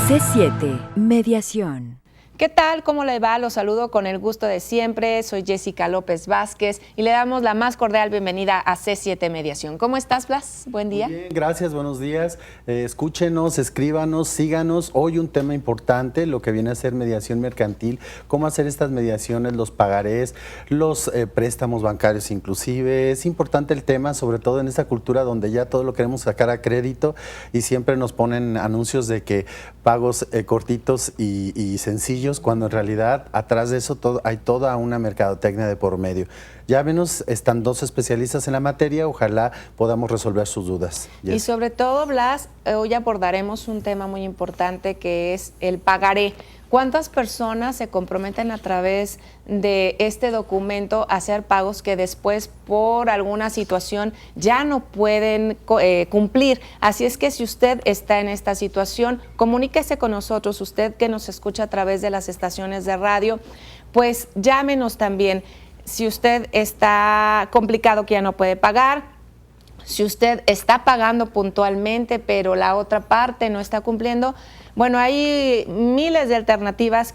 C7 Mediación. ¿Qué tal? ¿Cómo le va? Los saludo con el gusto de siempre. Soy Jessica López Vázquez y le damos la más cordial bienvenida a C7 Mediación. ¿Cómo estás, Blas? Buen día. Muy bien, gracias, buenos días. Escúchenos, escríbanos, síganos. Hoy un tema importante, lo que viene a ser mediación mercantil, cómo hacer estas mediaciones, los pagarés, los préstamos bancarios inclusive. Es importante el tema, sobre todo en esta cultura donde ya todo lo queremos sacar a crédito y siempre nos ponen anuncios de que pagos cortitos y sencillos, cuando en realidad atrás de eso hay toda una mercadotecnia de por medio. Ya menos están dos especialistas en la materia, ojalá podamos resolver sus dudas. Y sobre todo, Blas, hoy abordaremos un tema muy importante que es el pagaré. ¿Cuántas personas se comprometen a través de este documento a hacer pagos que después por alguna situación ya no pueden cumplir? Así es que si usted está en esta situación, comuníquese con nosotros, usted que nos escucha a través de las estaciones de radio, pues llámenos también. Si usted está complicado que ya no puede pagar, si usted está pagando puntualmente pero la otra parte no está cumpliendo, bueno, hay miles de alternativas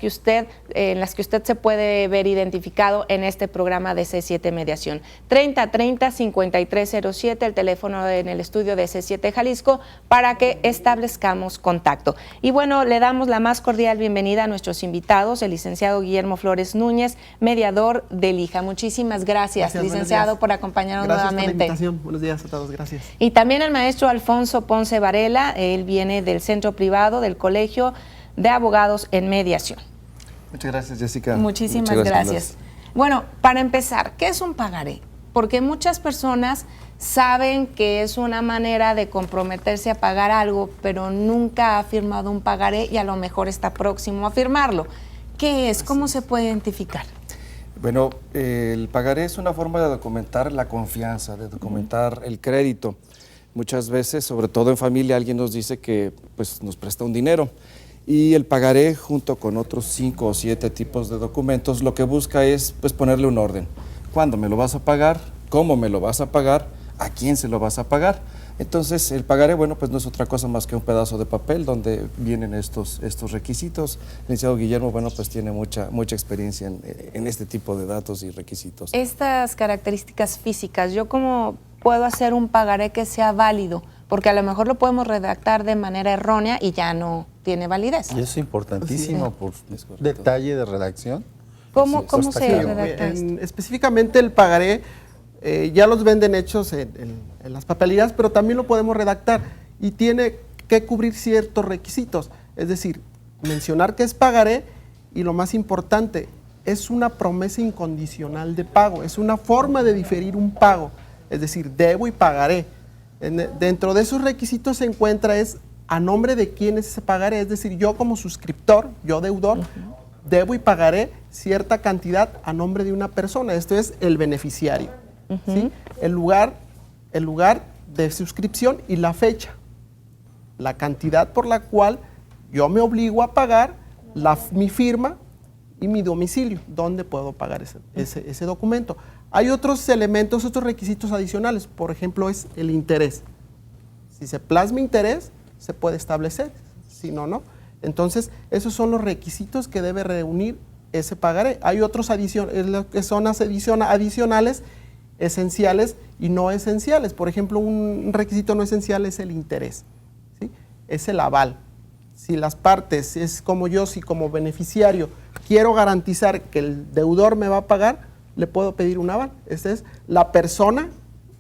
en las que usted se puede ver identificado en este programa de C7 Mediación. 3030-5307, el teléfono en el estudio de C7 Jalisco, para que establezcamos contacto. Y bueno, le damos la más cordial bienvenida a nuestros invitados, el licenciado Guillermo Flores Núñez, mediador del IJA. Muchísimas gracias licenciado, por acompañarnos nuevamente. Gracias por la invitación. Buenos días a todos, gracias. Y también el maestro Alfonso Ponce Varela, él viene del Centro Privado del Colegio de Abogados en Mediación. Muchas gracias, Jessica. Muchísimas gracias. Bueno, para empezar, ¿qué es un pagaré? Porque muchas personas saben que es una manera de comprometerse a pagar algo, pero nunca ha firmado un pagaré y a lo mejor está próximo a firmarlo. ¿Qué es? ¿Cómo se puede identificar? Bueno, el pagaré es una forma de documentar la confianza, de documentar el crédito. Muchas veces, sobre todo en familia, alguien nos dice que pues, nos presta un dinero y el pagaré, junto con otros 5 o 7 tipos de documentos, lo que busca es pues, ponerle un orden. ¿Cuándo me lo vas a pagar? ¿Cómo me lo vas a pagar? ¿A quién se lo vas a pagar? Entonces, el pagaré, bueno, pues no es otra cosa más que un pedazo de papel donde vienen estos requisitos. El licenciado Guillermo, bueno, pues tiene mucha experiencia en este tipo de datos y requisitos. Estas características físicas, ¿yo cómo puedo hacer un pagaré que sea válido? Porque a lo mejor lo podemos redactar de manera errónea y ya no tiene validez. Y eso es importantísimo por detalle de redacción. ¿Cómo se redacta esto? Específicamente el pagaré, ya los venden hechos en las papelerías, pero también lo podemos redactar y tiene que cubrir ciertos requisitos. Es decir, mencionar que es pagaré y lo más importante, es una promesa incondicional de pago, es una forma de diferir un pago, es decir, debo y pagaré. Dentro de esos requisitos se encuentra a nombre de quién es ese pagaré, es decir, yo como suscriptor, yo deudor, debo y pagaré cierta cantidad a nombre de una persona, esto es el beneficiario. ¿Sí? El lugar de suscripción y la fecha, la cantidad por la cual yo me obligo a pagar, mi firma y mi domicilio, donde puedo pagar ese documento. Hay otros elementos, otros requisitos adicionales, por ejemplo es el interés. Si se plasma interés, se puede establecer, si no, no. Entonces, esos son los requisitos que debe reunir ese pagaré. Hay otros que son adicionales, esenciales y no esenciales. Por ejemplo, un requisito no esencial es el interés, ¿sí? Es el aval. Si las partes, es como yo, si como beneficiario quiero garantizar que el deudor me va a pagar, le puedo pedir un aval. Esta es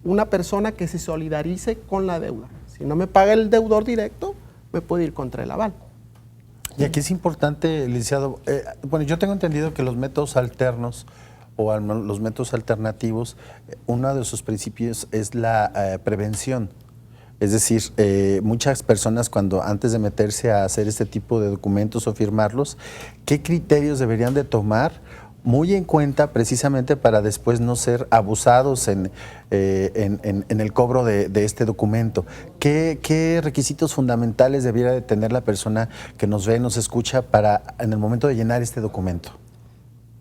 una persona que se solidarice con la deuda. Si no me paga el deudor directo, me puedo ir contra el aval. Y aquí es importante, licenciado, bueno, yo tengo entendido que los métodos alternos o los métodos alternativos, uno de sus principios es la prevención. Es decir, muchas personas antes de meterse a hacer este tipo de documentos o firmarlos, ¿qué criterios deberían de tomar muy en cuenta precisamente para después no ser abusados en el cobro de este documento. ¿Qué requisitos fundamentales debiera de tener la persona que nos ve, nos escucha para en el momento de llenar este documento?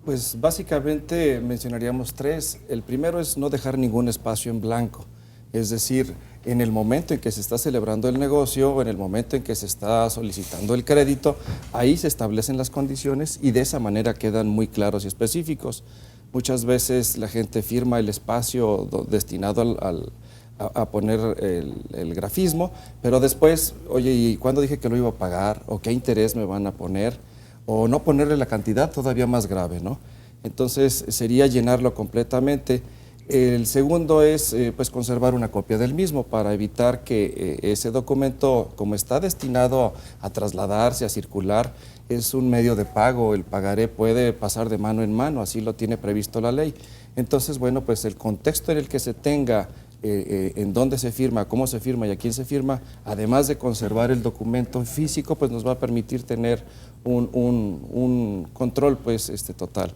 Pues básicamente mencionaríamos 3. El primero es no dejar ningún espacio en blanco. Es decir, en el momento en que se está celebrando el negocio o en el momento en que se está solicitando el crédito, ahí se establecen las condiciones y de esa manera quedan muy claros y específicos. Muchas veces la gente firma el espacio destinado a poner el grafismo, pero después, oye, ¿y cuándo dije que lo iba a pagar? ¿O qué interés me van a poner? O no ponerle la cantidad, todavía más grave, ¿no? Entonces sería llenarlo completamente. El segundo es pues conservar una copia del mismo para evitar que ese documento, como está destinado a trasladarse, a circular, es un medio de pago, el pagaré puede pasar de mano en mano, así lo tiene previsto la ley. Entonces, bueno, pues el contexto en el que se tenga, en dónde se firma, cómo se firma y a quién se firma, además de conservar el documento físico, pues nos va a permitir tener un control pues total.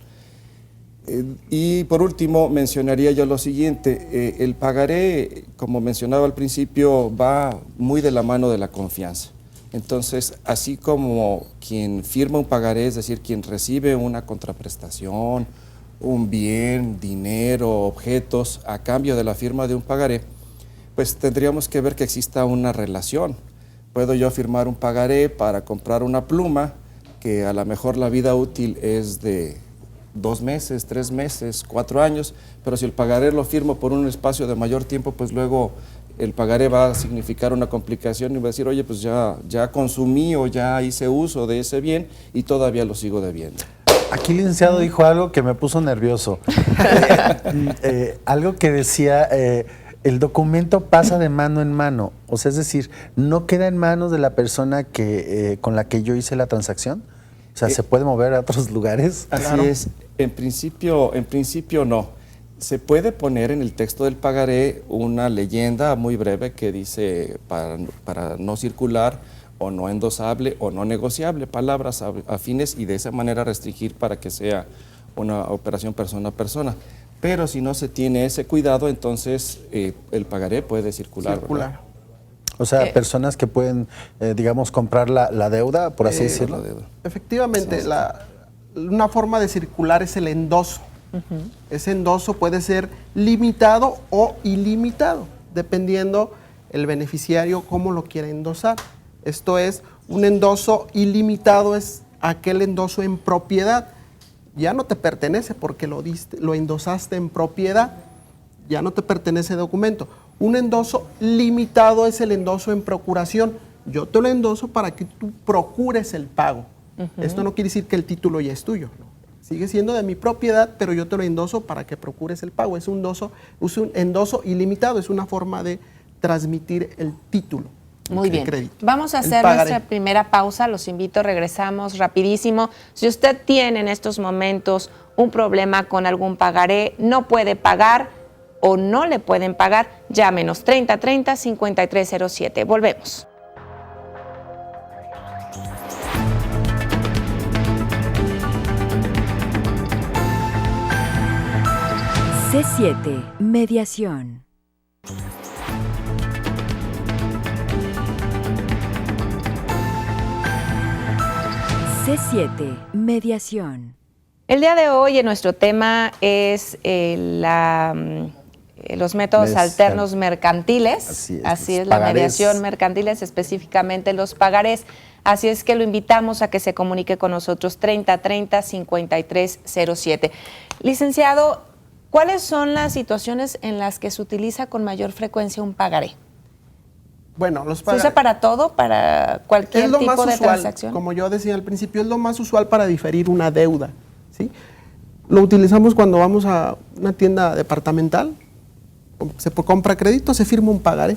Y por último mencionaría yo lo siguiente, el pagaré, como mencionaba al principio, va muy de la mano de la confianza. Entonces, así como quien firma un pagaré, es decir, quien recibe una contraprestación, un bien, dinero, objetos, a cambio de la firma de un pagaré, pues tendríamos que ver que exista una relación. Puedo yo firmar un pagaré para comprar una pluma, que a lo mejor la vida útil es de 2 meses, 3 meses, 4 años, pero si el pagaré lo firmo por un espacio de mayor tiempo, pues luego el pagaré va a significar una complicación y va a decir, oye, pues ya consumí o ya hice uso de ese bien y todavía lo sigo debiendo. Aquí el licenciado dijo algo que me puso nervioso. Algo que decía, el documento pasa de mano en mano, o sea, es decir, no queda en manos de la persona con la que yo hice la transacción. O sea, ¿se puede mover a otros lugares? Así Claro. es. En principio no. Se puede poner en el texto del pagaré una leyenda muy breve que dice para no circular o no endosable o no negociable, palabras afines y de esa manera restringir para que sea una operación persona a persona. Pero si no se tiene ese cuidado, entonces el pagaré puede circular. ¿Verdad? O sea, personas que pueden, digamos, comprar la deuda, por así decirlo. La deuda. Efectivamente, una forma de circular es el endoso. Ese endoso puede ser limitado o ilimitado, dependiendo el beneficiario cómo lo quiera endosar. Esto es, un endoso ilimitado es aquel endoso en propiedad. Ya no te pertenece porque lo endosaste en propiedad, ya no te pertenece el documento. Un endoso limitado es el endoso en procuración. Yo te lo endoso para que tú procures el pago. Esto no quiere decir que el título ya es tuyo, ¿no? Sigue siendo de mi propiedad, pero yo te lo endoso para que procures el pago. Es un endoso ilimitado, es una forma de transmitir el título. Muy el bien. crédito. Vamos a El hacer pagaré. nuestra primera pausa. Los invito, regresamos rapidísimo. Si usted tiene en estos momentos un problema con algún pagaré, no puede pagar o no le pueden pagar, llámenos 3030-5307. Volvemos. C7 Mediación. C7 Mediación. El día de hoy nuestro tema es los métodos alternos mercantiles. Así es, la pagarés. mediación mercantiles, específicamente los pagarés. Así es que lo invitamos a que se comunique con nosotros 3030-5307. Licenciado, ¿cuáles son las situaciones en las que se utiliza con mayor frecuencia un pagaré? Bueno, los ¿Se pagarés. usa para todo, para cualquier Es lo tipo más de usual, transacción? como yo decía al principio, es lo más usual para diferir una deuda, ¿sí? Lo utilizamos cuando vamos a una tienda departamental, se compra crédito, se firma un pagaré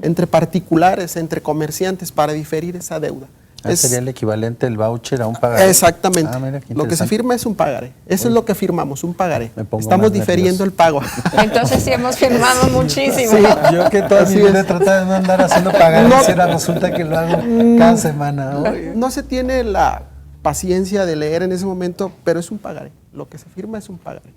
entre particulares, entre comerciantes para diferir esa deuda. Sería el equivalente del voucher a un pagaré. Exactamente. Ah, mira, qué lo que se interesante. firma es un pagaré. Eso es lo que firmamos, un pagaré. Me pongo Estamos más diferiendo nervioso. el pago. Entonces sí hemos firmado muchísimo. Sí. Yo que toda mi Así vida he es. tratado de no andar haciendo pagares, No. ahora resulta que lo hago cada semana. No se tiene paciencia de leer en ese momento, pero es un pagaré. Lo que se firma es un pagaré.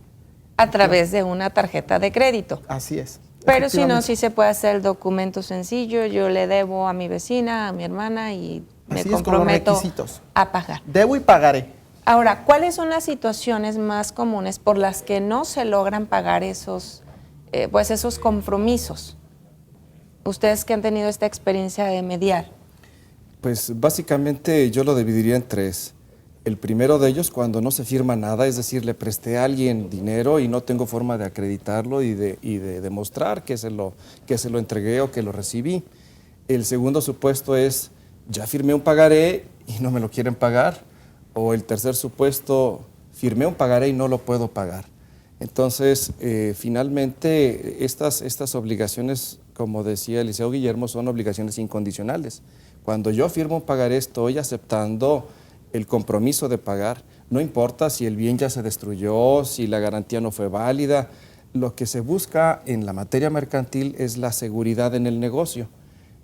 A través de una tarjeta de crédito. Así es. Pero si no, Efectivamente. sí se puede hacer el documento sencillo. Yo le debo a mi vecina, a mi hermana y me Así es, con los comprometo requisitos. a pagar. Debo y pagaré. Ahora, ¿cuáles son las situaciones más comunes por las que no se logran pagar esos compromisos? Ustedes que han tenido esta experiencia de mediar. Pues básicamente yo lo dividiría en tres. El primero de ellos, cuando no se firma nada, es decir, le presté a alguien dinero y no tengo forma de acreditarlo y de demostrar que se lo entregué o que lo recibí. El segundo supuesto es, ya firmé un pagaré y no me lo quieren pagar. O el tercer supuesto, firmé un pagaré y no lo puedo pagar. Entonces, finalmente, estas obligaciones, como decía Eliseo Guillermo, son obligaciones incondicionales. Cuando yo firmo un pagaré, estoy aceptando el compromiso de pagar. No importa si el bien ya se destruyó, si la garantía no fue válida. Lo que se busca en la materia mercantil es la seguridad en el negocio.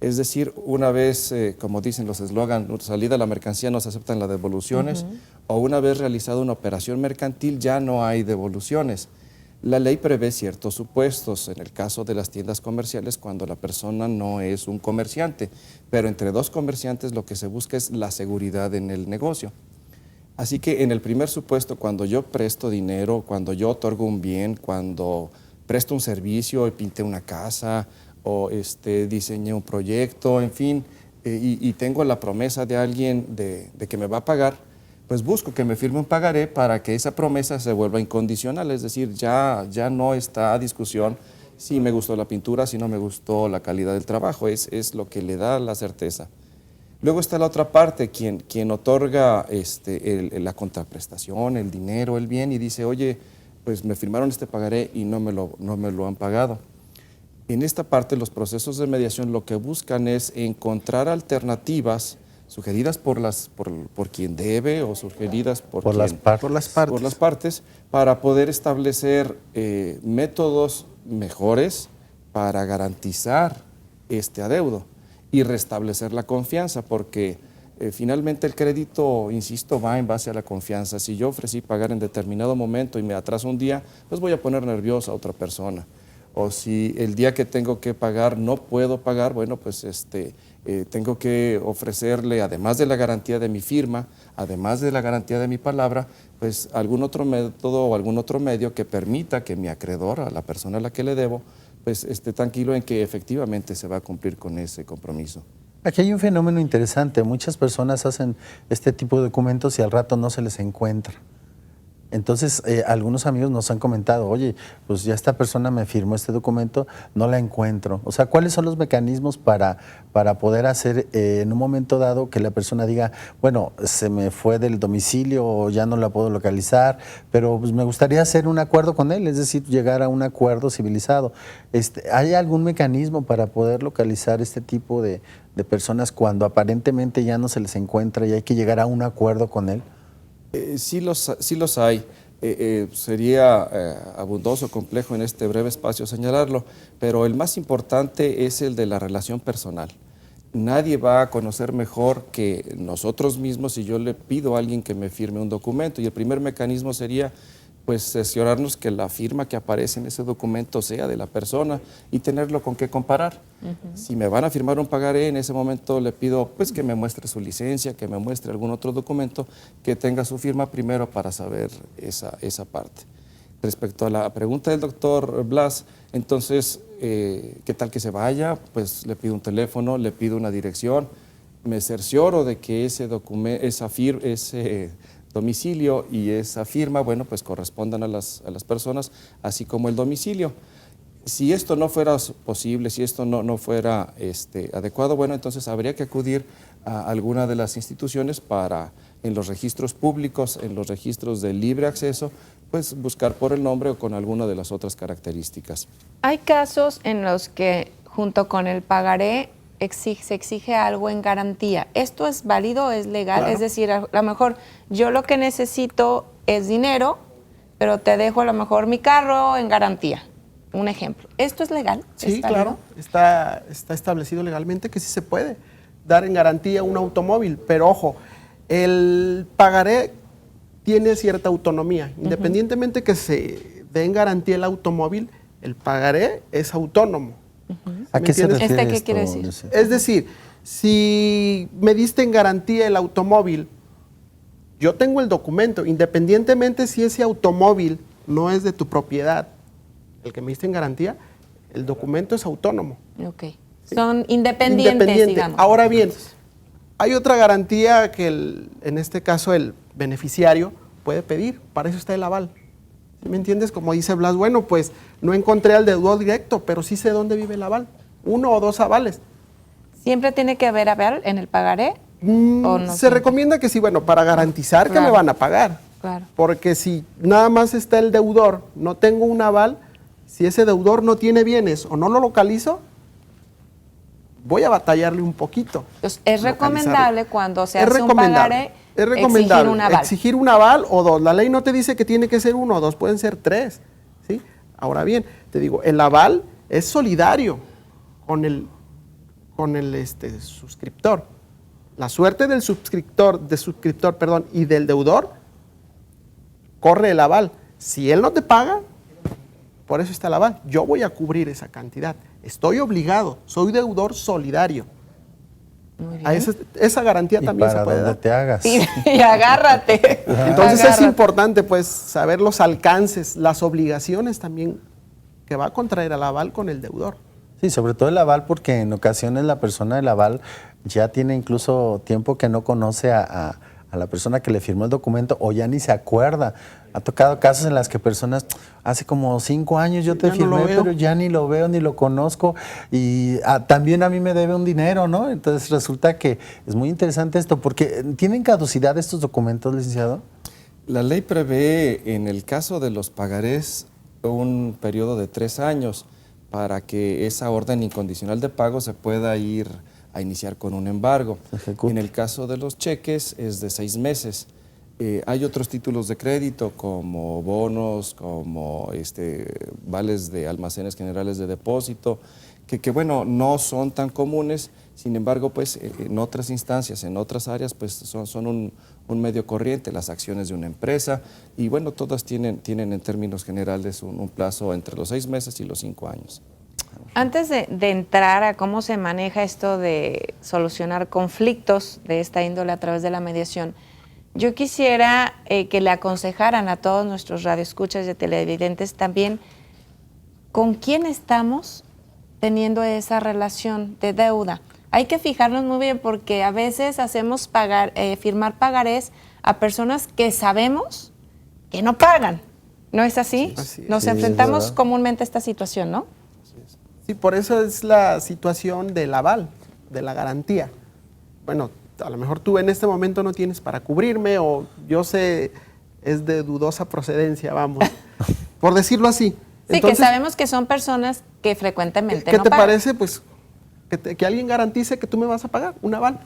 Es decir, una vez, como dicen los eslogans, salida la mercancía no se aceptan las devoluciones, o una vez realizada una operación mercantil ya no hay devoluciones. La ley prevé ciertos supuestos, en el caso de las tiendas comerciales, cuando la persona no es un comerciante, pero entre dos comerciantes lo que se busca es la seguridad en el negocio. Así que en el primer supuesto, cuando yo presto dinero, cuando yo otorgo un bien, cuando presto un servicio, pinté una casa o diseñé un proyecto, en fin, y tengo la promesa de alguien de que me va a pagar, pues busco que me firme un pagaré para que esa promesa se vuelva incondicional, es decir, ya no está a discusión si me gustó la pintura, si no me gustó la calidad del trabajo, es lo que le da la certeza. Luego está la otra parte, quien otorga la contraprestación, el dinero, el bien, y dice, oye, pues me firmaron este pagaré y no me lo han pagado. En esta parte, los procesos de mediación lo que buscan es encontrar alternativas sugeridas por quien debe o sugeridas por las partes. Por las partes. Para poder establecer métodos mejores para garantizar este adeudo y restablecer la confianza, porque finalmente el crédito, insisto, va en base a la confianza. Si yo ofrecí pagar en determinado momento y me atraso un día, pues voy a poner nerviosa a otra persona. O si el día que tengo que pagar no puedo pagar, bueno, pues tengo que ofrecerle, además de la garantía de mi firma, además de la garantía de mi palabra, pues algún otro método o algún otro medio que permita que mi acreedor, a la persona a la que le debo, pues esté tranquilo en que efectivamente se va a cumplir con ese compromiso. Aquí hay un fenómeno interesante. Muchas personas hacen este tipo de documentos y al rato no se les encuentra. Entonces, algunos amigos nos han comentado, oye, pues ya esta persona me firmó este documento, no la encuentro. O sea, ¿cuáles son los mecanismos para poder hacer en un momento dado que la persona diga, bueno, se me fue del domicilio o ya no la puedo localizar, pero pues me gustaría hacer un acuerdo con él, es decir, llegar a un acuerdo civilizado? ¿Hay algún mecanismo para poder localizar este tipo de personas cuando aparentemente ya no se les encuentra y hay que llegar a un acuerdo con él? Sí los hay. Sería abundoso, complejo en este breve espacio señalarlo, pero el más importante es el de la relación personal. Nadie va a conocer mejor que nosotros mismos si yo le pido a alguien que me firme un documento, y el primer mecanismo sería pues cerciorarnos que la firma que aparece en ese documento sea de la persona y tenerlo con qué comparar. Si me van a firmar un pagaré, en ese momento le pido pues que me muestre su licencia, que me muestre algún otro documento que tenga su firma primero para saber esa parte. Respecto a la pregunta del doctor Blas, entonces, ¿qué tal que se vaya? Pues le pido un teléfono, le pido una dirección, me cercioro de que ese domicilio y esa firma, bueno, pues correspondan a las personas, así como el domicilio. Si esto no fuera posible, si esto no fuera adecuado, bueno, entonces habría que acudir a alguna de las instituciones para, en los registros públicos, en los registros de libre acceso, pues buscar por el nombre o con alguna de las otras características. Hay casos en los que junto con el pagaré se exige algo en garantía. ¿Esto es válido, es legal? Claro. Es decir, a lo mejor yo lo que necesito es dinero, pero te dejo a lo mejor mi carro en garantía. Un ejemplo. ¿Esto es legal? Sí, ¿Está claro. Está establecido legalmente que sí se puede dar en garantía un automóvil, pero ojo, El pagaré tiene cierta autonomía. Independientemente que se dé en garantía el automóvil, el pagaré es autónomo. ¿A qué se entiendes? refiere ¿Qué quiere esto, decir? Lucy? Es decir, si me diste en garantía el automóvil, yo tengo el documento, independientemente si ese automóvil no es de tu propiedad, el que me diste en garantía, el documento es autónomo. Ok. Son independientes, digamos. Ahora bien, hay otra garantía que en este caso el beneficiario puede pedir, para eso está el aval. ¿Sí me entiendes? Como dice Blas, bueno, pues no encontré al deudor directo, pero sí sé dónde vive el aval. 1 o 2 avales. ¿Siempre tiene que haber aval en el pagaré? ¿O no Se siempre? recomienda que sí, bueno, para garantizar que Claro. me van a pagar. Claro. Porque si nada más está el deudor, no tengo un aval, si ese deudor no tiene bienes o no lo localizo, voy a batallarle un poquito. Entonces, es recomendable cuando se hace un pagaré es recomendable exigir un aval. exigir un aval o 2. La ley no te dice que tiene que ser 1 o 2, pueden ser 3. ¿Sí? Ahora bien, te digo, el aval es solidario con el suscriptor. La suerte del suscriptor, y del deudor corre el aval. Si él no te paga, por eso está el aval. Yo voy a cubrir esa cantidad. Estoy obligado, soy deudor solidario. Muy bien. A esa garantía Y también para se puede donde dar. te hagas. Y agárrate. Entonces es Agárrate. importante pues saber los alcances, las obligaciones también que va a contraer el aval con el deudor. Sí, sobre todo el aval, porque en ocasiones la persona del aval ya tiene incluso tiempo que no conoce a la persona que le firmó el documento o ya ni se acuerda. Ha tocado casos en las que personas, hace como 5 años yo te Ya no lo firmé, veo. pero ya ni lo veo ni lo conozco y también a mí me debe un dinero, ¿no? Entonces resulta que es muy interesante esto, porque ¿tienen caducidad estos documentos, licenciado? La ley prevé en el caso de los pagarés un periodo de 3 años para que esa orden incondicional de pago se pueda ir a iniciar con un embargo. Ejecute. En el caso de los cheques es de 6 meses. Hay otros títulos de crédito como bonos, como vales de almacenes generales de depósito, que bueno, no son tan comunes, sin embargo, pues en otras instancias, en otras áreas, pues son un medio corriente, las acciones de una empresa, y bueno, todas tienen en términos generales un plazo entre los 6 meses y los 5 años. Antes de entrar a cómo se maneja esto de solucionar conflictos de esta índole a través de la mediación, yo quisiera que le aconsejaran a todos nuestros radioescuchas y televidentes también con quién estamos teniendo esa relación de deuda. Hay que fijarnos muy bien porque a veces hacemos firmar pagarés a personas que sabemos que no pagan. ¿No es así? Así es. Nos Sí, es enfrentamos verdad. comúnmente a esta situación, ¿no? Sí, por eso es la situación del aval, de la garantía. Bueno, a lo mejor tú en este momento no tienes para cubrirme o yo sé, es de dudosa procedencia, vamos, por decirlo así. Sí, Entonces, que sabemos que son personas que frecuentemente ¿qué no te pagan. parece? Pues que alguien garantice que tú me vas a pagar un aval.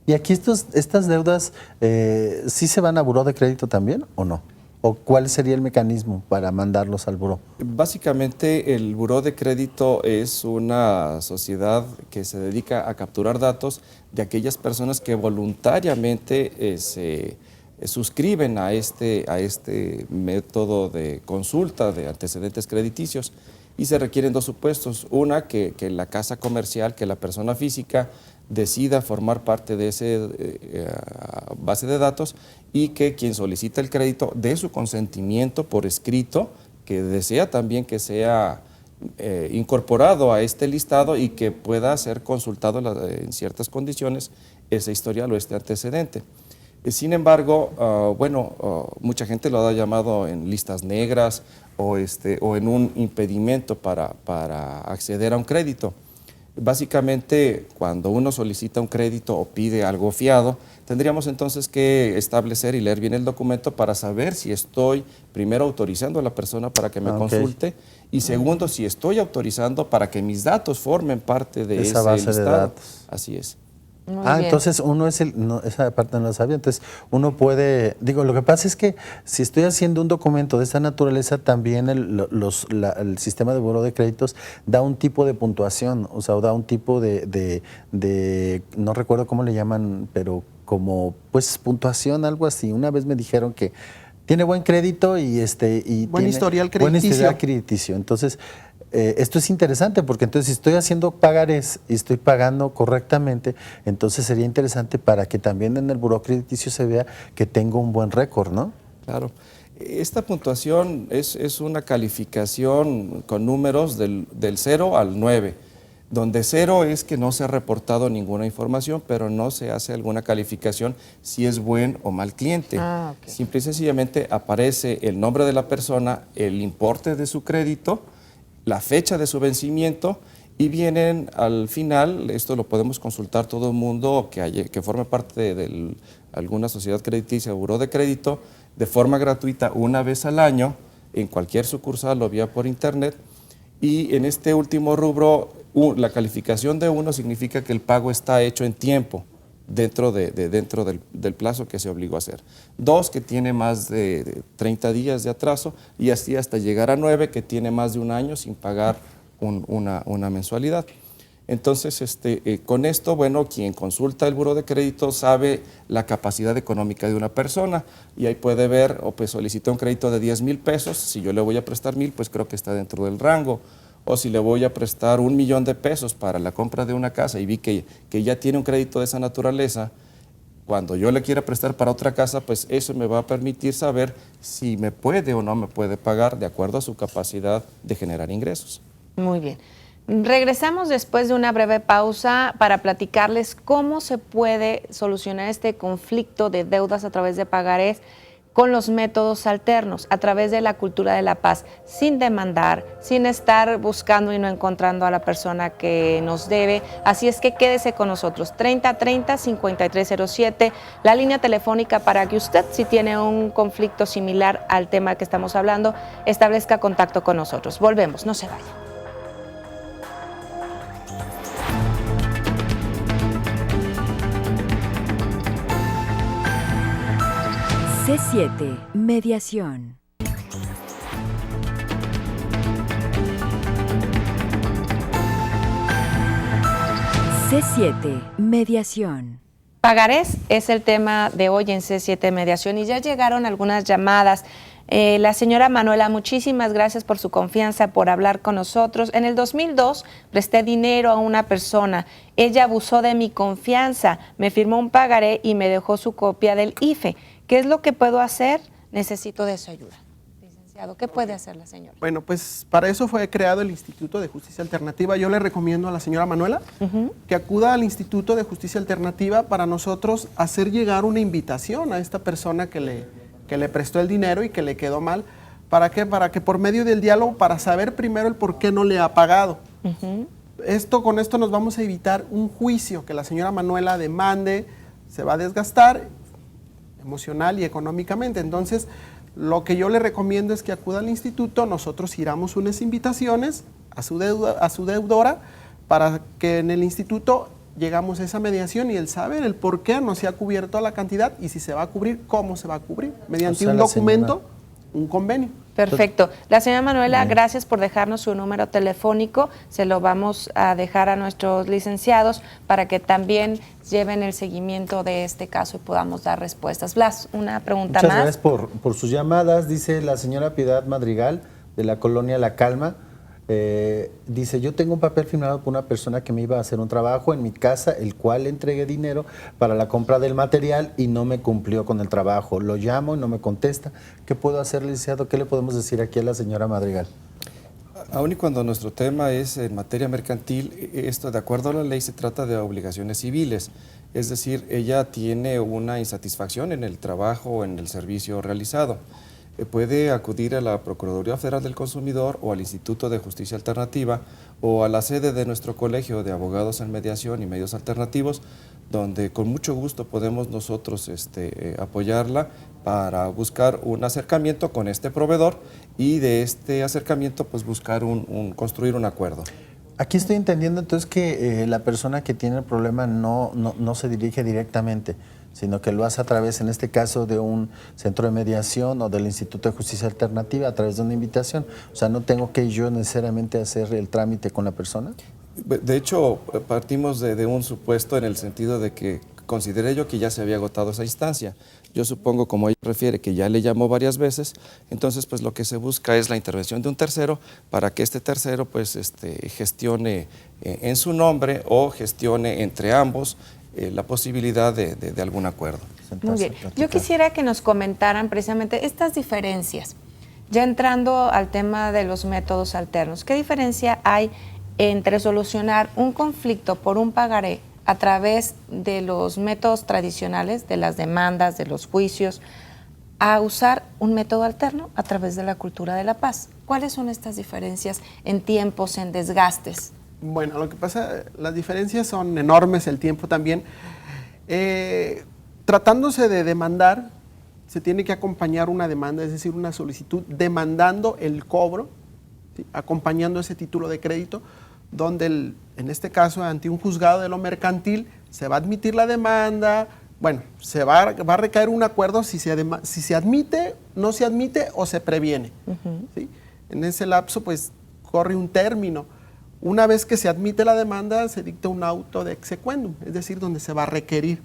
¿Y aquí estas deudas sí se van a buró de crédito también o no? ¿O cuál sería el mecanismo para mandarlos al buró? Básicamente el buró de crédito es una sociedad que se dedica a capturar datos de aquellas personas que voluntariamente se suscriben a este método de consulta de antecedentes crediticios y se requieren 2 supuestos. Una, que la casa comercial, que la persona física decida formar parte de ese base de datos y que quien solicita el crédito dé su consentimiento por escrito, que desea también que sea incorporado a este listado y que pueda ser consultado en ciertas condiciones ese historial o este antecedente. Sin embargo, mucha gente lo ha llamado en listas negras o en un impedimento para acceder a un crédito. Básicamente, cuando uno solicita un crédito o pide algo fiado, tendríamos entonces que establecer y leer bien el documento para saber si estoy, primero, autorizando a la persona para que me Ok. consulte y segundo, si estoy autorizando para que mis datos formen parte de Esa ese base de listado. datos. Así es. Muy bien. Entonces uno es esa parte no la sabía. Entonces uno puede, lo que pasa es que si estoy haciendo un documento de esta naturaleza, también el sistema de buró de créditos da un tipo de puntuación, o sea, da un tipo de no recuerdo cómo le llaman, pero como pues puntuación, algo así. Una vez me dijeron que tiene buen crédito y Buen tiene historial buen crediticio. historial crediticio. Entonces, esto es interesante porque entonces si estoy haciendo pagarés y estoy pagando correctamente, entonces sería interesante para que también en el buró crediticio se vea que tengo un buen récord, ¿no? Claro. Esta puntuación es una calificación con números del 0 al 9, donde 0 es que no se ha reportado ninguna información, pero no se hace alguna calificación si es buen o mal cliente. Ok. Simple y sencillamente aparece el nombre de la persona, el importe de su crédito, la fecha de su vencimiento y vienen al final, esto lo podemos consultar todo el mundo que forme parte de alguna sociedad crediticia o buró de crédito, de forma gratuita una vez al año en cualquier sucursal o vía por internet. Y en este último rubro, la calificación de 1 significa que el pago está hecho en tiempo, dentro del plazo que se obligó a hacer. 2, que tiene más de 30 días de atraso, y así hasta llegar a 9, que tiene más de un año sin pagar una mensualidad. Entonces, con esto, bueno, quien consulta el buró de crédito sabe la capacidad económica de una persona y ahí puede ver, o pues solicita un crédito de 10,000 pesos, si yo le voy a prestar 1,000, pues creo que está dentro del rango. O si le voy a prestar 1,000,000 de pesos para la compra de una casa y vi que ya tiene un crédito de esa naturaleza, cuando yo le quiera prestar para otra casa, pues eso me va a permitir saber si me puede o no me puede pagar de acuerdo a su capacidad de generar ingresos. Muy bien. Regresamos después de una breve pausa para platicarles cómo se puede solucionar este conflicto de deudas a través de pagarés con los métodos alternos, a través de la cultura de la paz, sin demandar, sin estar buscando y no encontrando a la persona que nos debe. Así es que quédese con nosotros, 3030-5307, la línea telefónica para que usted, si tiene un conflicto similar al tema que estamos hablando, establezca contacto con nosotros. Volvemos, no se vaya. C7 Mediación. C7 Mediación. Pagarés es el tema de hoy en C7 Mediación y ya llegaron algunas llamadas. La señora Manuela, muchísimas gracias por su confianza, por hablar con nosotros. En el 2002 presté dinero a una persona. Ella abusó de mi confianza, me firmó un pagaré y me dejó su copia del IFE. ¿Qué es lo que puedo hacer? Necesito de su ayuda. Licenciado, ¿qué puede hacer la señora? Bueno, pues para eso fue creado el Instituto de Justicia Alternativa. Yo le recomiendo a la señora Manuela que acuda al Instituto de Justicia Alternativa para nosotros hacer llegar una invitación a esta persona que le prestó el dinero y que le quedó mal. ¿Para qué? Para que por medio del diálogo, para saber primero el por qué no le ha pagado. Con esto nos vamos a evitar un juicio que la señora Manuela demande, se va a desgastar emocional y económicamente. Entonces, lo que yo le recomiendo es que acuda al instituto, nosotros giramos unas invitaciones a su deudora para que en el instituto llegamos a esa mediación y el saber el por qué no se ha cubierto la cantidad y si se va a cubrir, cómo se va a cubrir, mediante un documento, un convenio. Perfecto. La señora Manuela, gracias por dejarnos su número telefónico. Se lo vamos a dejar a nuestros licenciados para que también lleven el seguimiento de este caso y podamos dar respuestas. Blas, una pregunta Muchas más. gracias por sus llamadas. Dice la señora Piedad Madrigal, de la colonia La Calma. Dice, yo tengo un papel firmado por una persona que me iba a hacer un trabajo en mi casa, el cual le entregué dinero para la compra del material y no me cumplió con el trabajo. Lo llamo y no me contesta. ¿Qué puedo hacer, licenciado? ¿Qué le podemos decir aquí a la señora Madrigal? Aun y cuando nuestro tema es en materia mercantil, esto de acuerdo a la ley se trata de obligaciones civiles. Es decir, ella tiene una insatisfacción en el trabajo o en el servicio realizado. Puede acudir a la Procuraduría Federal del Consumidor o al Instituto de Justicia Alternativa o a la sede de nuestro Colegio de Abogados en Mediación y Medios Alternativos, donde con mucho gusto podemos nosotros apoyarla para buscar un acercamiento con este proveedor y de este acercamiento pues buscar construir un acuerdo. Aquí estoy entendiendo entonces que la persona que tiene el problema no se dirige directamente, sino que lo hace a través, en este caso, de un centro de mediación o del Instituto de Justicia Alternativa, a través de una invitación. O sea, no tengo que yo necesariamente hacer el trámite con la persona. De hecho, partimos de un supuesto en el sentido de que consideré yo que ya se había agotado esa instancia. Yo supongo, como ella refiere, que ya le llamó varias veces, entonces pues lo que se busca es la intervención de un tercero para que este tercero pues gestione en su nombre o gestione entre ambos la posibilidad de algún acuerdo. Muy bien. Yo quisiera que nos comentaran precisamente estas diferencias. Ya entrando al tema de los métodos alternos, ¿qué diferencia hay entre solucionar un conflicto por un pagaré a través de los métodos tradicionales, de las demandas, de los juicios, a usar un método alterno a través de la cultura de la paz? ¿Cuáles son estas diferencias en tiempos, en desgastes? Bueno, lo que pasa, las diferencias son enormes, el tiempo también. Tratándose de demandar, se tiene que acompañar una demanda, es decir, una solicitud demandando el cobro, ¿sí?, acompañando ese título de crédito, donde en este caso ante un juzgado de lo mercantil se va a admitir la demanda, bueno, va a recaer un acuerdo si se admite, no se admite o se previene. ¿Sí? En ese lapso pues corre un término. Una vez que se admite la demanda se dicta un auto de exequendum, es decir, donde se va a requerir.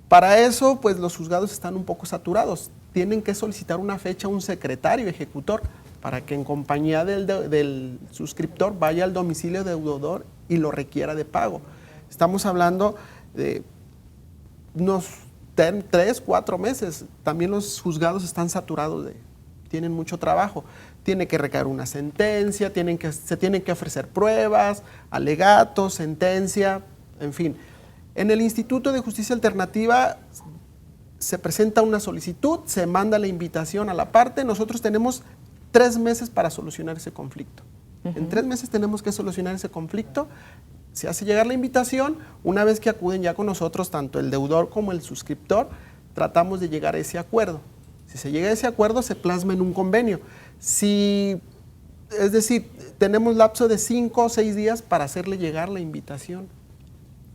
Para eso pues los juzgados están un poco saturados, tienen que solicitar una fecha a un secretario ejecutor para que en compañía del suscriptor vaya al domicilio deudor y lo requiera de pago. Estamos hablando de unos 3, 4 meses. También los juzgados están saturados, tienen mucho trabajo. Tiene que recaer una sentencia, se tienen que ofrecer pruebas, alegatos, sentencia, en fin. En el Instituto de Justicia Alternativa se presenta una solicitud, se manda la invitación a la parte, nosotros tenemos 3 meses para solucionar ese conflicto. En 3 meses tenemos que solucionar ese conflicto, se hace llegar la invitación, una vez que acuden ya con nosotros, tanto el deudor como el suscriptor, tratamos de llegar a ese acuerdo. Si se llega a ese acuerdo, se plasma en un convenio. Es decir, tenemos lapso de 5 o 6 días para hacerle llegar la invitación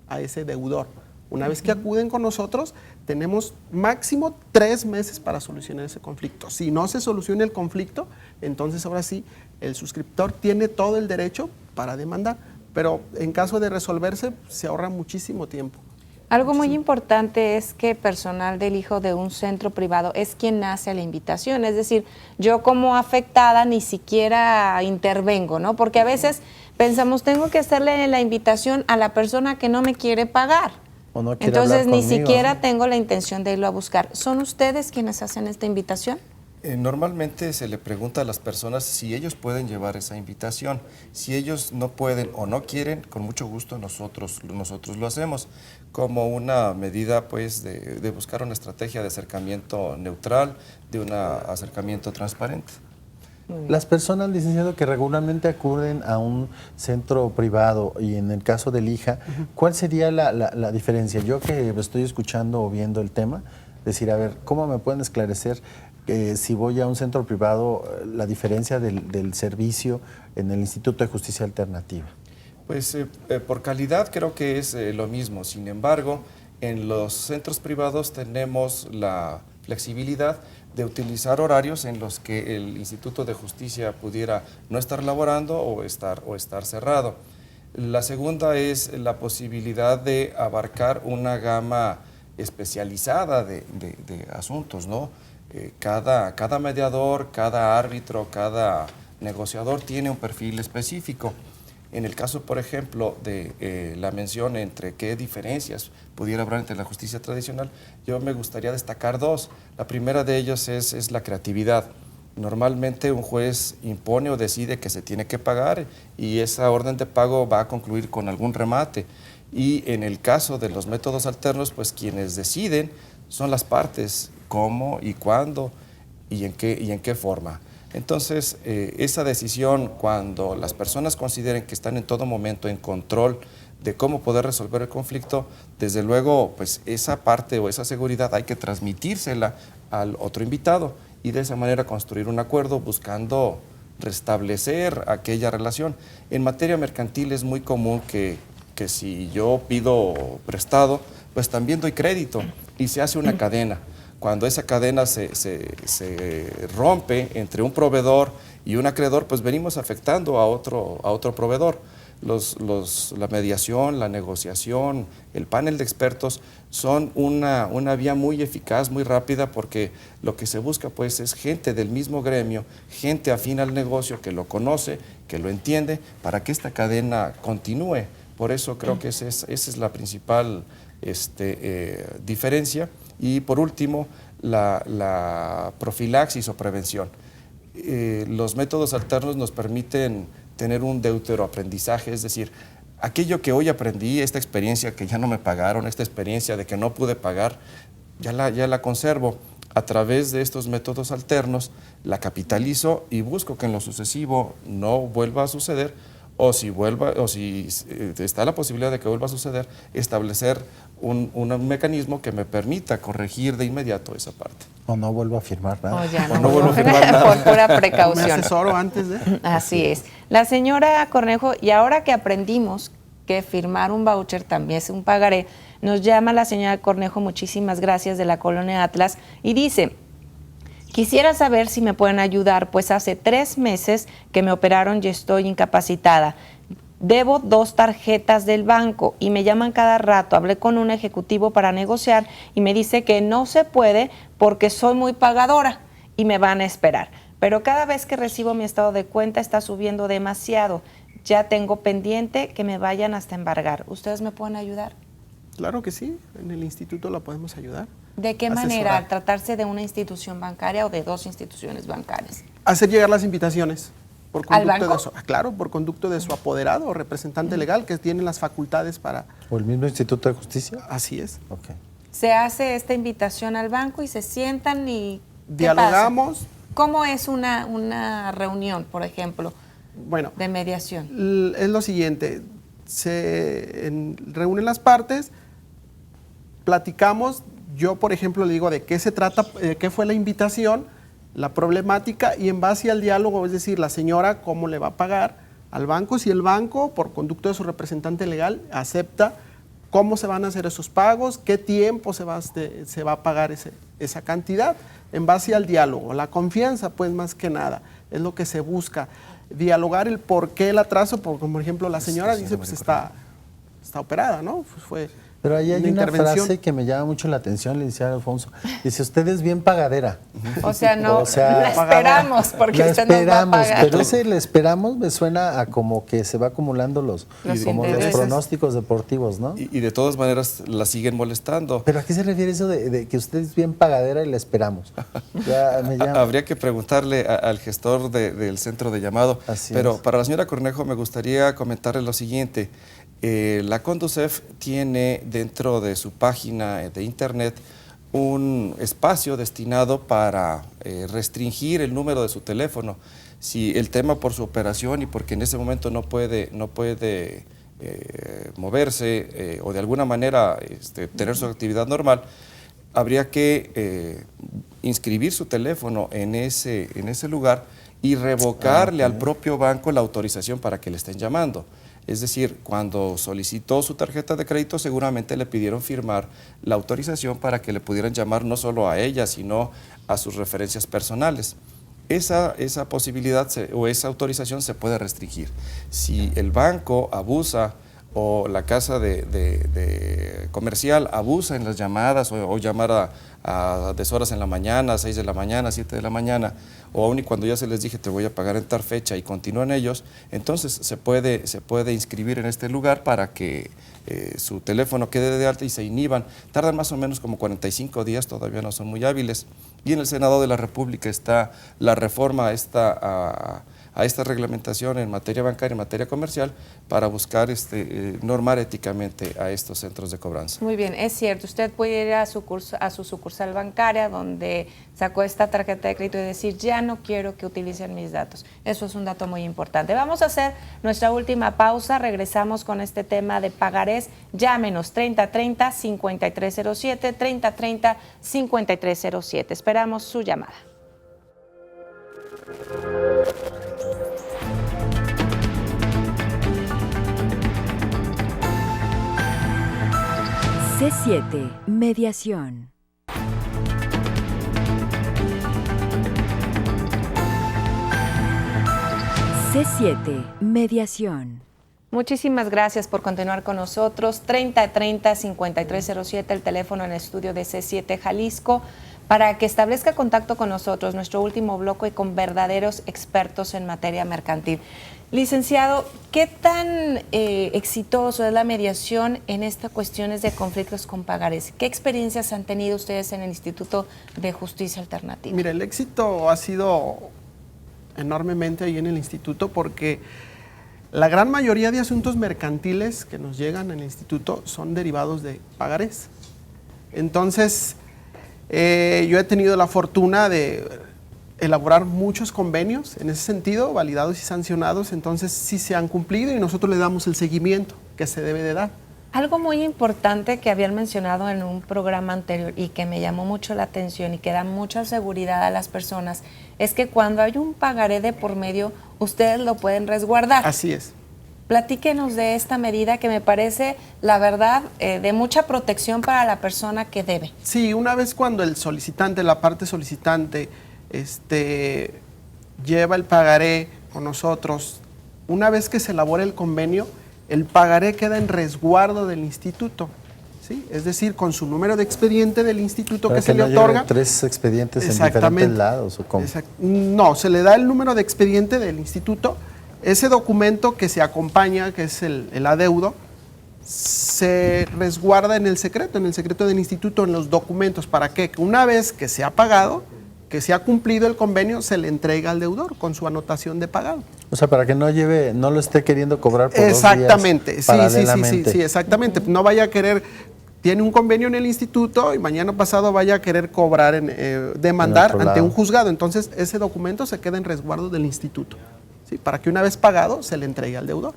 a ese deudor. Una vez que acuden con nosotros, tenemos máximo 3 meses para solucionar ese conflicto. Si no se soluciona el conflicto, entonces ahora sí, el suscriptor tiene todo el derecho para demandar, pero en caso de resolverse, se ahorra muchísimo tiempo. Algo muy importante es que personal del hijo de un centro privado es quien hace la invitación, es decir, yo como afectada ni siquiera intervengo, ¿no? Porque a veces pensamos, tengo que hacerle la invitación a la persona que no me quiere pagar. O no quiere Entonces hablar ni conmigo, siquiera ¿no? tengo la intención de irlo a buscar. ¿Son ustedes quienes hacen esta invitación? Normalmente se le pregunta a las personas si ellos pueden llevar esa invitación. Si ellos no pueden o no quieren, con mucho gusto nosotros lo hacemos como una medida pues de buscar una estrategia de acercamiento neutral, de un acercamiento transparente. Las personas, licenciado, que regularmente acuden a un centro privado y en el caso del IJA, ¿cuál sería la diferencia? Yo que estoy escuchando o viendo el tema, decir, a ver, ¿cómo me pueden esclarecer si voy a un centro privado la diferencia del servicio en el Instituto de Justicia Alternativa? Pues por calidad creo que es lo mismo. Sin embargo, en los centros privados tenemos la flexibilidad de utilizar horarios en los que el Instituto de Justicia pudiera no estar laborando o estar cerrado. La segunda es la posibilidad de abarcar una gama especializada de asuntos, ¿no? Cada mediador, cada árbitro, cada negociador tiene un perfil específico. En el caso, por ejemplo, de la mención entre qué diferencias pudiera haber entre la justicia tradicional, yo me gustaría destacar 2. La primera de ellas es la creatividad. Normalmente un juez impone o decide que se tiene que pagar y esa orden de pago va a concluir con algún remate. Y en el caso de los métodos alternos, pues quienes deciden son las partes, cómo y cuándo y en qué forma. Entonces, esa decisión, cuando las personas consideren que están en todo momento en control de cómo poder resolver el conflicto, desde luego, pues esa parte o esa seguridad hay que transmitírsela al otro invitado y de esa manera construir un acuerdo buscando restablecer aquella relación. En materia mercantil es muy común que si yo pido prestado, pues también doy crédito y se hace una cadena. Cuando esa cadena se rompe entre un proveedor y un acreedor, pues venimos afectando a otro proveedor. la mediación, la negociación, el panel de expertos son una vía muy eficaz, muy rápida, porque lo que se busca pues es gente del mismo gremio, gente afín al negocio, que lo conoce, que lo entiende, para que esta cadena continúe. Por eso creo que esa es la principal diferencia. Y por último, la profilaxis o prevención. Los métodos alternos nos permiten tener un deuteroaprendizaje, es decir, aquello que hoy aprendí, esta experiencia que ya no me pagaron, esta experiencia de que no pude pagar, ya la conservo. A través de estos métodos alternos la capitalizo y busco que en lo sucesivo no vuelva a suceder, o si está la posibilidad de que vuelva a suceder, establecer un mecanismo que me permita corregir de inmediato esa parte. O no vuelvo a firmar nada. O ya O no vuelvo a firmar nada. Por pura Me precaución. asesoro antes de... Así es. La señora Cornejo, y ahora que aprendimos que firmar un voucher también es un pagaré, nos llama la señora Cornejo, muchísimas gracias, de la Colonia Atlas, y dice: quisiera saber si me pueden ayudar, pues hace 3 meses que me operaron y estoy incapacitada. Debo 2 tarjetas del banco y me llaman cada rato. Hablé con un ejecutivo para negociar y me dice que no se puede porque soy muy pagadora y me van a esperar. Pero cada vez que recibo mi estado de cuenta está subiendo demasiado. Ya tengo pendiente que me vayan hasta embargar. ¿Ustedes me pueden ayudar? Claro que sí, en el instituto la podemos ayudar. ¿De qué Asesorar. manera? ¿Al tratarse de una institución bancaria o de 2 instituciones bancarias? Hacer llegar las invitaciones. Por ¿Al conducto banco? claro, por conducto de su apoderado o representante legal, que tiene las facultades para... ¿O el mismo Instituto de Justicia? Así es. Ok. Se hace esta invitación al banco y se sientan y... ¿qué Dialogamos. pasa? ¿Cómo es una reunión, por ejemplo, Bueno, de mediación? es lo siguiente, reúnen las partes, platicamos, yo por ejemplo le digo de qué se trata, qué fue la invitación, la problemática, y en base al diálogo, es decir, la señora cómo le va a pagar al banco, si el banco, por conducto de su representante legal, acepta cómo se van a hacer esos pagos, qué tiempo se va a pagar esa cantidad, en base al diálogo. La confianza, pues más que nada, es lo que se busca. Dialogar el por qué el atraso, porque como por ejemplo la señora dice, pues está operada, ¿no? Fue Pero ahí hay una intervención. frase que me llama mucho la atención, licenciado Alfonso. Dice, usted es bien pagadera. O sea, no, O sea, la esperamos porque La usted nos va a esperamos, pagar. pero ese le esperamos me suena a como que se va acumulando los como los intereses. pronósticos deportivos, ¿no? Y de todas maneras la siguen molestando. Pero ¿a qué se refiere eso de que usted es bien pagadera y la esperamos? Ya me llama. Habría que preguntarle al gestor del centro de llamado. Así pero es. para la señora Cornejo me gustaría comentarle lo siguiente. La Conducef tiene dentro de su página de internet un espacio destinado para restringir el número de su teléfono. Si el tema por su operación y porque en ese momento no puede moverse o de alguna manera tener su actividad normal, habría que inscribir su teléfono en ese lugar y revocarle al propio banco la autorización para que le estén llamando. Es decir, cuando solicitó su tarjeta de crédito, seguramente le pidieron firmar la autorización para que le pudieran llamar no solo a ella, sino a sus referencias personales. Esa posibilidad o esa autorización se puede restringir. Si el banco abusa o la casa de comercial abusa en las llamadas o llamar a deshoras en la mañana, 6 de la mañana, 7 de la mañana, o aún y cuando ya se les dije te voy a pagar en tal fecha y continúan ellos, entonces se puede inscribir en este lugar para que su teléfono quede de alta y se inhiban. Tardan más o menos como 45 días, todavía no son muy hábiles. Y en el Senado de la República está la reforma a esta reglamentación en materia bancaria, en materia comercial, para buscar normar éticamente a estos centros de cobranza. Muy bien, es cierto. Usted puede ir a su sucursal bancaria donde sacó esta tarjeta de crédito y decir, ya no quiero que utilicen mis datos. Eso es un dato muy importante. Vamos a hacer nuestra última pausa. Regresamos con este tema de pagarés. Llámenos 3030-5307, 3030-5307. Esperamos su llamada. C7, mediación. C7, mediación. Muchísimas gracias por continuar con nosotros. 3030-5307, el teléfono en el estudio de C7 Jalisco, para que establezca contacto con nosotros, nuestro último bloque con verdaderos expertos en materia mercantil. Licenciado, ¿qué tan exitoso es la mediación en estas cuestiones de conflictos con pagarés? ¿Qué experiencias han tenido ustedes en el Instituto de Justicia Alternativa? Mira, el éxito ha sido enormemente ahí en el instituto porque la gran mayoría de asuntos mercantiles que nos llegan al instituto son derivados de pagarés. Entonces, yo he tenido la fortuna de elaborar muchos convenios en ese sentido, validados y sancionados, entonces sí se han cumplido y nosotros le damos el seguimiento que se debe de dar. Algo muy importante que habían mencionado en un programa anterior y que me llamó mucho la atención y que da mucha seguridad a las personas es que cuando hay un pagaré de por medio, ustedes lo pueden resguardar. Así es. Platíquenos de esta medida que me parece, la verdad, de mucha protección para la persona que debe. Sí, una vez cuando el solicitante, la parte solicitante, lleva el pagaré con nosotros, una vez que se elabora el convenio, el pagaré queda en resguardo del instituto, ¿sí? Es decir, con su número de expediente del instituto Para que se no le otorga. lleve 3 expedientes en Exactamente. diferentes lados, ¿o cómo? No, se le da el número de expediente del instituto. Ese documento que se acompaña, que es el adeudo, se resguarda en el secreto del instituto, en los documentos. ¿Para qué? Que una vez que se ha pagado, que se ha cumplido el convenio, se le entrega al deudor con su anotación de pagado. O sea, para que no lo esté queriendo cobrar por Exactamente, 2 días sí, exactamente. No vaya a querer, tiene un convenio en el instituto y mañana pasado vaya a querer cobrar, demandar ante lado. un juzgado. Entonces, ese documento se queda en resguardo del instituto, ¿sí? Para que una vez pagado se le entregue al deudor.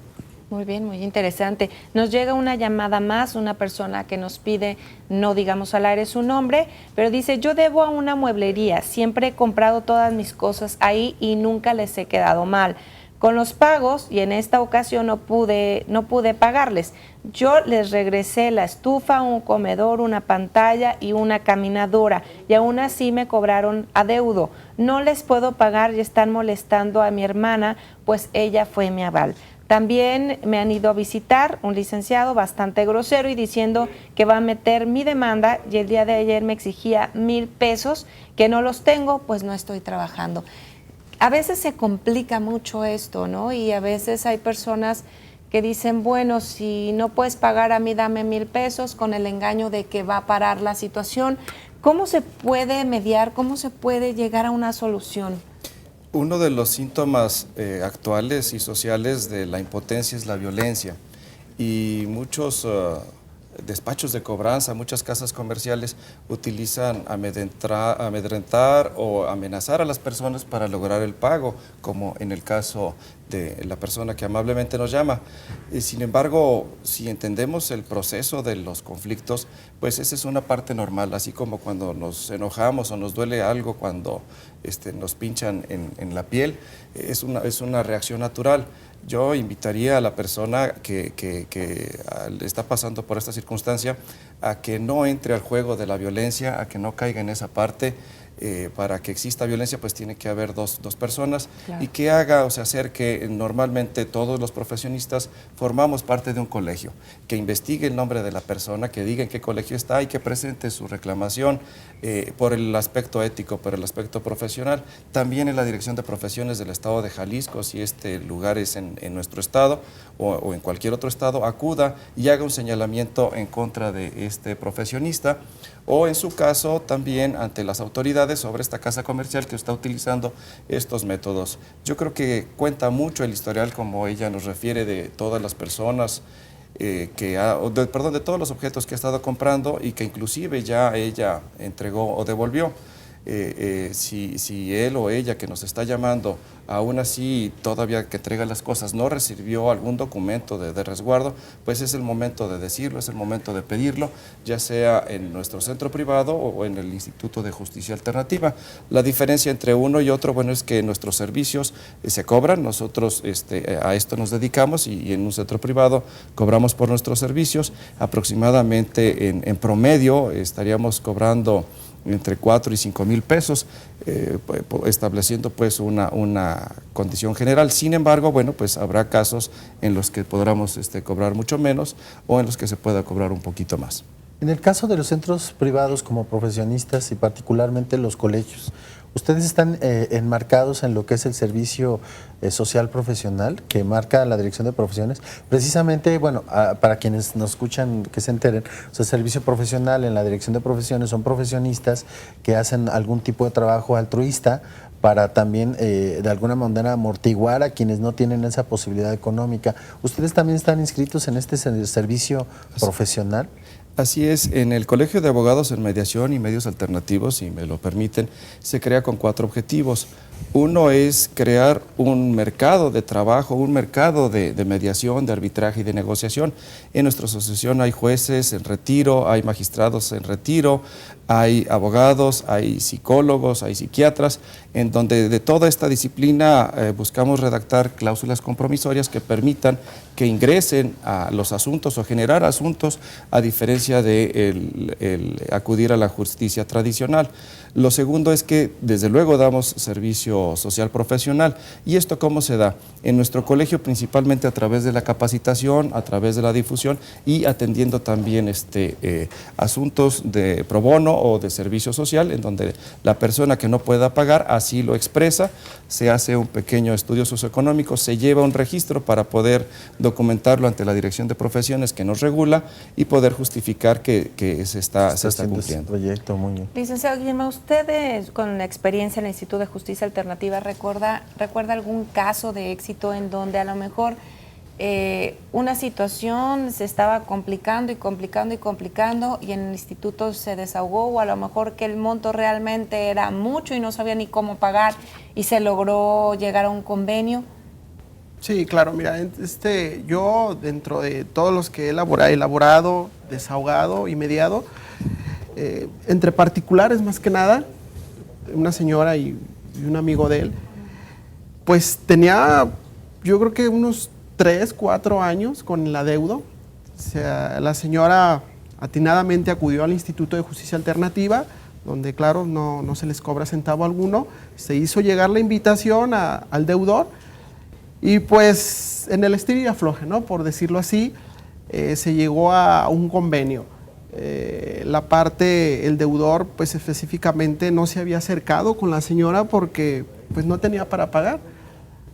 Muy bien, muy interesante. Nos llega una llamada más, una persona que nos pide, no digamos al aire su nombre, pero dice, yo debo a una mueblería, siempre he comprado todas mis cosas ahí y nunca les he quedado mal. Con los pagos, y en esta ocasión no pude pagarles. Yo les regresé la estufa, un comedor, una pantalla y una caminadora, y aún así me cobraron adeudo. No les puedo pagar y están molestando a mi hermana, pues ella fue mi aval. También me han ido a visitar un licenciado bastante grosero y diciendo que va a meter mi demanda, y el día de ayer me exigía 1,000 pesos, que no los tengo, pues no estoy trabajando. A veces se complica mucho esto, ¿no? Y a veces hay personas que dicen, bueno, si no puedes pagar a mí, dame 1,000 pesos, con el engaño de que va a parar la situación. ¿Cómo se puede mediar? ¿Cómo se puede llegar a una solución? Uno de los síntomas actuales y sociales de la impotencia es la violencia, y muchos despachos de cobranza, muchas casas comerciales utilizan amedrentar o amenazar a las personas para lograr el pago, como en el caso de la persona que amablemente nos llama. Sin embargo, si entendemos el proceso de los conflictos, pues esa es una parte normal, así como cuando nos enojamos o nos duele algo, cuando nos pinchan en la piel, es una reacción natural. Yo invitaría a la persona que está pasando por esta circunstancia a que no entre al juego de la violencia, a que no caiga en esa parte. Para que exista violencia, pues tiene que haber dos personas. Claro. Y que haga o se acerque, normalmente todos los profesionistas formamos parte de un colegio, que investigue el nombre de la persona, que diga en qué colegio está y que presente su reclamación por el aspecto ético, por el aspecto profesional. También en la Dirección de Profesiones del Estado de Jalisco, si este lugar es en nuestro estado o en cualquier otro estado, acuda y haga un señalamiento en contra de este profesionista, o en su caso también ante las autoridades sobre esta casa comercial que está utilizando estos métodos. Yo creo que cuenta mucho el historial, como ella nos refiere, de todas las personas, de todos los objetos que ha estado comprando y que inclusive ya ella entregó o devolvió. Si él o ella que nos está llamando, aún así todavía que entrega las cosas, no recibió algún documento de resguardo, pues es el momento de decirlo, es el momento de pedirlo, ya sea en nuestro centro privado o en el Instituto de Justicia Alternativa. La diferencia entre uno y otro, bueno, es que nuestros servicios se cobran, nosotros a esto nos dedicamos, y en un centro privado cobramos por nuestros servicios. Aproximadamente en promedio estaríamos cobrando entre 4 y 5 mil pesos, estableciendo pues una condición general. Sin embargo, bueno, pues habrá casos en los que podamos cobrar mucho menos o en los que se pueda cobrar un poquito más. En el caso de los centros privados como profesionistas y particularmente los colegios, ¿ustedes están enmarcados en lo que es el servicio social profesional que marca la Dirección de Profesiones? Precisamente, bueno, para quienes nos escuchan que se enteren, o sea, el servicio profesional en la Dirección de Profesiones son profesionistas que hacen algún tipo de trabajo altruista para también de alguna manera amortiguar a quienes no tienen esa posibilidad económica. ¿Ustedes también están inscritos en este servicio profesional? Así es, en el Colegio de Abogados en Mediación y Medios Alternativos, si me lo permiten, se crea con 4 objetivos. Uno es crear un mercado de trabajo, un mercado de mediación, de arbitraje y de negociación. En nuestra asociación hay jueces en retiro, hay magistrados en retiro, hay abogados, hay psicólogos, hay psiquiatras, en donde de toda esta disciplina buscamos redactar cláusulas compromisorias que permitan que ingresen a los asuntos o generar asuntos a diferencia de el acudir a la justicia tradicional. Lo segundo es que desde luego damos servicio social profesional. ¿Y esto cómo se da? En nuestro colegio principalmente a través de la capacitación, a través de la difusión y atendiendo también asuntos de pro bono o de servicio social, en donde la persona que no pueda pagar así lo expresa, se hace un pequeño estudio socioeconómico, se lleva un registro para poder documentarlo ante la Dirección de Profesiones que nos regula y poder justificar que se está cumpliendo. Este proyecto, muy bien. Licenciado Guillermo, usted con la experiencia en el Instituto de Justicia Alternativa, ¿recuerda algún caso de éxito en donde a lo mejor una situación se estaba complicando y en el instituto se desahogó, o a lo mejor que el monto realmente era mucho y no sabía ni cómo pagar y se logró llegar a un convenio? Sí, claro, mira, yo dentro de todos los que he elaborado, desahogado y mediado, entre particulares más que nada, una señora y un amigo de él, pues tenía yo creo que unos 3, 4 años con el adeudo. O sea, la señora atinadamente acudió al Instituto de Justicia Alternativa, donde claro no se les cobra centavo alguno, se hizo llegar la invitación al deudor y pues en el estilo y afloje, ¿no? Por decirlo así, se llegó a un convenio. El deudor pues específicamente no se había acercado con la señora porque pues no tenía para pagar.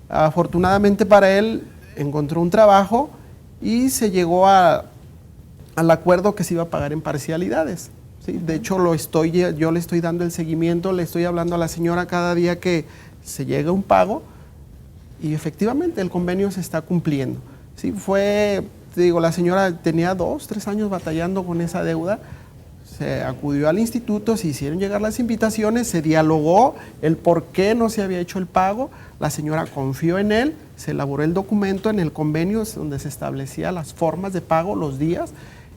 Afortunadamente para él encontró un trabajo y se llegó al acuerdo que se iba a pagar en parcialidades, ¿sí? De hecho yo le estoy dando el seguimiento, le estoy hablando a la señora cada día que se llega un pago y efectivamente el convenio se está cumpliendo, ¿sí? La señora tenía 2, 3 años batallando con esa deuda, se acudió al instituto, se hicieron llegar las invitaciones, se dialogó el por qué no se había hecho el pago, la señora confió en él, se elaboró el documento en el convenio donde se establecía las formas de pago, los días,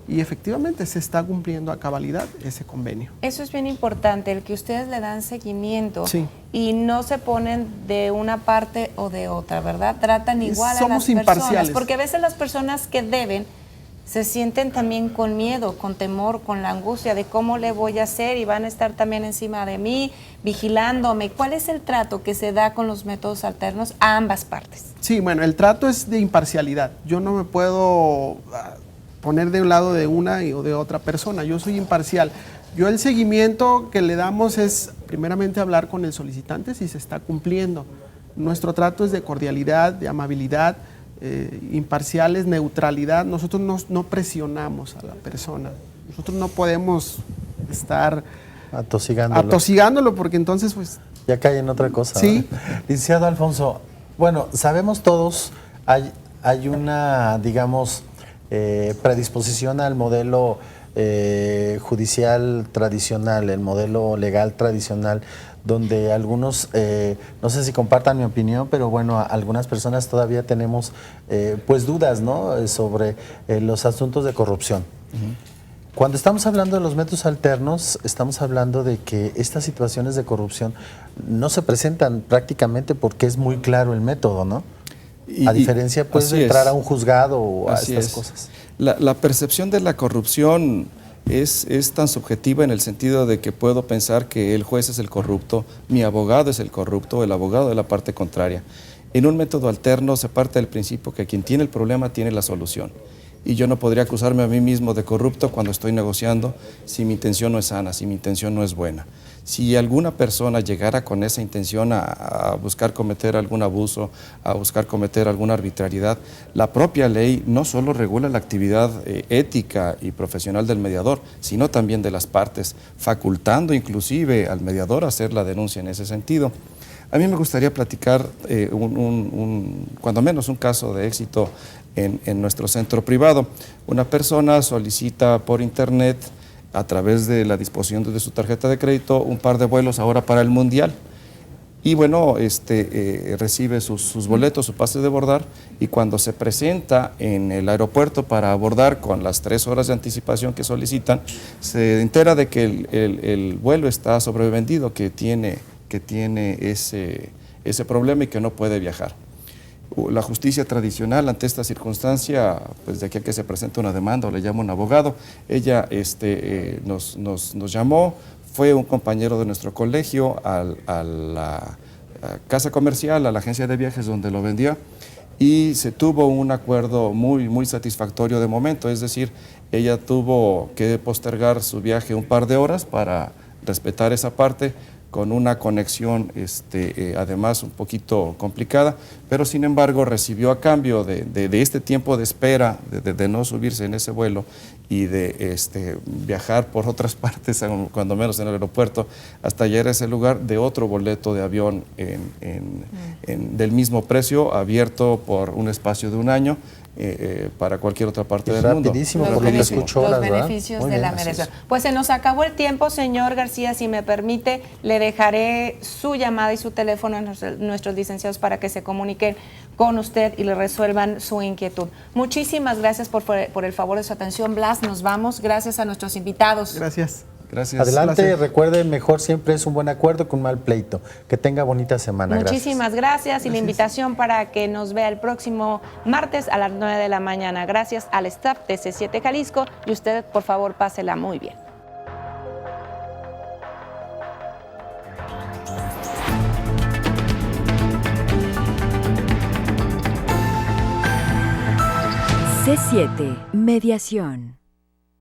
y efectivamente se está cumpliendo a cabalidad ese convenio. Eso es bien importante, el que ustedes le dan seguimiento, sí, y no se ponen de una parte o de otra, ¿verdad? Tratan igual Somos a las personas, imparciales. porque a veces las personas que deben se sienten también con miedo, con temor, con la angustia de cómo le voy a hacer y van a estar también encima de mí, vigilándome. ¿Cuál es el trato que se da con los métodos alternos a ambas partes? Sí, bueno, el trato es de imparcialidad. Yo no me puedo poner de un lado de una o de otra persona, yo soy imparcial. Yo el seguimiento que le damos es primeramente hablar con el solicitante si se está cumpliendo. Nuestro trato es de cordialidad, de amabilidad, imparciales, neutralidad. Nosotros no presionamos a la persona, nosotros no podemos estar atosigándolo porque entonces pues... Ya cae en otra cosa. Sí. Licenciado Alfonso, bueno, sabemos todos, hay una, digamos, predisposición al modelo judicial tradicional, el modelo legal tradicional, donde algunos, no sé si compartan mi opinión, pero bueno, algunas personas todavía tenemos pues dudas, ¿no?, sobre los asuntos de corrupción. Cuando estamos hablando de los métodos alternos, estamos hablando de que estas situaciones de corrupción no se presentan prácticamente porque es muy claro el método, ¿no? A diferencia pues de entrar a un juzgado o a estas cosas. La percepción de la corrupción es tan subjetiva en el sentido de que puedo pensar que el juez es el corrupto, mi abogado es el corrupto, el abogado de la parte contraria. En un método alterno se parte del principio que quien tiene el problema tiene la solución. Y yo no podría acusarme a mí mismo de corrupto cuando estoy negociando si mi intención no es sana, si mi intención no es buena. Si alguna persona llegara con esa intención a buscar cometer algún abuso, a buscar cometer alguna arbitrariedad, la propia ley no solo regula la actividad ética y profesional del mediador, sino también de las partes, facultando inclusive al mediador a hacer la denuncia en ese sentido. A mí me gustaría platicar cuando menos un caso de éxito en nuestro centro privado. Una persona solicita por internet, a través de la disposición de su tarjeta de crédito, un par de vuelos ahora para el Mundial. Y bueno, recibe sus boletos, su pase de abordar, y cuando se presenta en el aeropuerto para abordar con las 3 horas de anticipación que solicitan, se entera de que el vuelo está sobrevendido, que tiene ese problema y que no puede viajar. La justicia tradicional ante esta circunstancia, pues de aquí a que se presenta una demanda o le llama un abogado, ella nos llamó, fue un compañero de nuestro colegio a la casa comercial, a la agencia de viajes donde lo vendía, y se tuvo un acuerdo muy satisfactorio de momento, es decir, ella tuvo que postergar su viaje un par de horas para respetar esa parte, con una conexión además un poquito complicada, pero sin embargo recibió a cambio de este tiempo de espera, de no subirse en ese vuelo y de viajar por otras partes, cuando menos en el aeropuerto, hasta llegar a ese lugar, de otro boleto de avión del mismo precio, abierto por un espacio de 1 año, para cualquier otra parte del mundo. Rapidísimo, por lo que escucho los horas, ¿verdad? beneficios Muy de bien, la así es. mediación. Pues se nos acabó el tiempo, señor García. Si me permite, le dejaré su llamada y su teléfono a nuestros licenciados para que se comuniquen con usted y le resuelvan su inquietud. Muchísimas gracias por el favor de su atención, Blas. Nos vamos. Gracias a nuestros invitados. Gracias. Gracias. Adelante, Gracias. recuerde, mejor siempre es un buen acuerdo que un mal pleito. Que tenga bonita semana. Muchísimas gracias y la invitación para que nos vea el próximo martes a las 9 de la mañana. Gracias al staff de C7 Jalisco y usted, por favor, pásela muy bien. C7 Mediación.